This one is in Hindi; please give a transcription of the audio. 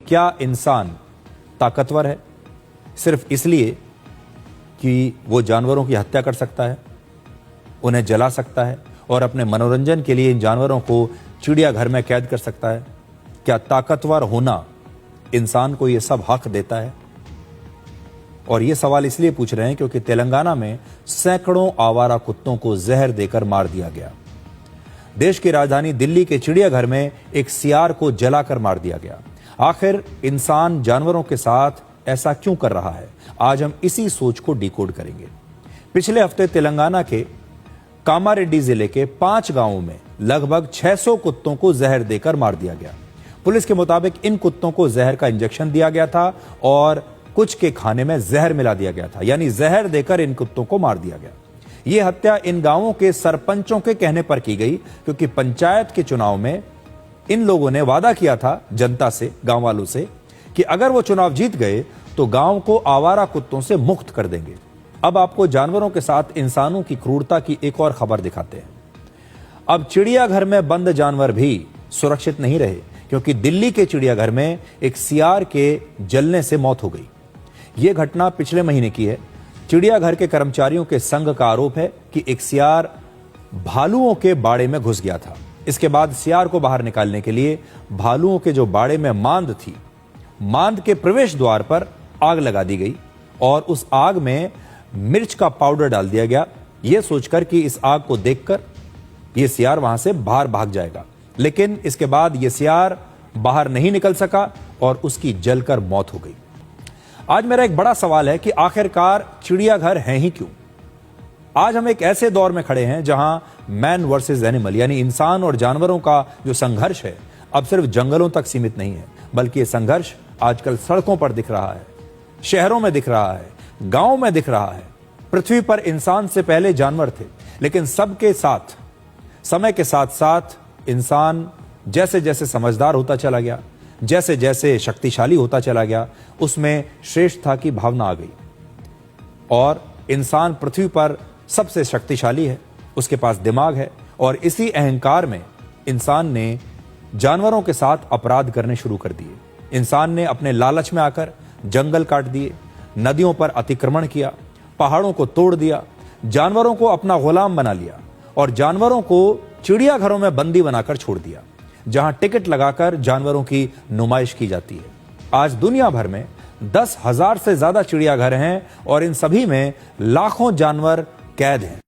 क्या इंसान ताकतवर है सिर्फ इसलिए कि वो जानवरों की हत्या कर सकता है, उन्हें जला सकता है और अपने मनोरंजन के लिए इन जानवरों को चिड़ियाघर में कैद कर सकता है? क्या ताकतवर होना इंसान को ये सब हक देता है? और ये सवाल इसलिए पूछ रहे हैं क्योंकि तेलंगाना में सैकड़ों आवारा कुत्तों को जहर देकर मार दिया गया। देश की राजधानी दिल्ली के चिड़ियाघर में एक सियार को जलाकर मार दिया गया। आखिर इंसान जानवरों के साथ ऐसा क्यों कर रहा है? आज हम इसी सोच को डिकोड करेंगे। पिछले हफ्ते तेलंगाना के कामारेड्डी जिले के 5 गांवों में लगभग 600 कुत्तों को जहर देकर मार दिया गया। पुलिस के मुताबिक इन कुत्तों को जहर का इंजेक्शन दिया गया था और कुछ के खाने में जहर मिला दिया गया था, यानी जहर देकर इन कुत्तों को मार दिया गया। यह हत्या इन गांवों के सरपंचों के कहने पर की गई क्योंकि पंचायत के चुनाव में इन लोगों ने वादा किया था जनता से, गांव वालों से, कि अगर वो चुनाव जीत गए तो गांव को आवारा कुत्तों से मुक्त कर देंगे। अब आपको जानवरों के साथ इंसानों की क्रूरता की एक और खबर दिखाते हैं। अब चिड़ियाघर में बंद जानवर भी सुरक्षित नहीं रहे क्योंकि दिल्ली के चिड़ियाघर में एक सियार के जलने से मौत हो गई। यह घटना पिछले महीने की है। चिड़ियाघर के कर्मचारियों के संघ का आरोप है कि एक सियार भालुओं के बाड़े में घुस गया था। इसके बाद सियार को बाहर निकालने के लिए भालुओं के जो बाड़े में मांद थी, मांद के प्रवेश द्वार पर आग लगा दी गई और उस आग में मिर्च का पाउडर डाल दिया गया, यह सोचकर कि इस आग को देखकर यह सियार वहां से बाहर भाग जाएगा। लेकिन इसके बाद यह सियार बाहर नहीं निकल सका और उसकी जलकर मौत हो गई। आज मेरा एक बड़ा सवाल है कि आखिरकार चिड़ियाघर हैं ही क्यों? आज हम एक ऐसे दौर में खड़े हैं जहां मैन वर्सेस एनिमल, यानी इंसान और जानवरों का जो संघर्ष है अब सिर्फ जंगलों तक सीमित नहीं है, बल्कि यह संघर्ष आजकल सड़कों पर दिख रहा है, शहरों में दिख रहा है, गांवों में दिख रहा है। पृथ्वी पर इंसान से पहले जानवर थे, लेकिन सबके साथ, समय के साथ साथ इंसान जैसे जैसे समझदार होता चला गया, जैसे जैसे शक्तिशाली होता चला गया, उसमें श्रेष्ठता की भावना आ गई और इंसान पृथ्वी पर सबसे शक्तिशाली है, उसके पास दिमाग है और इसी अहंकार में इंसान ने जानवरों के साथ अपराध करने शुरू कर दिए। इंसान ने अपने लालच में आकर जंगल काट दिए, नदियों पर अतिक्रमण किया, पहाड़ों को तोड़ दिया, जानवरों को अपना गुलाम बना लिया और जानवरों को चिड़ियाघरों में बंदी बनाकर छोड़ दिया, जहां टिकट लगाकर जानवरों की नुमाइश की जाती है। आज दुनिया भर में 10,000 से ज्यादा चिड़ियाघर हैं और इन सभी में लाखों जानवर कैद हैं।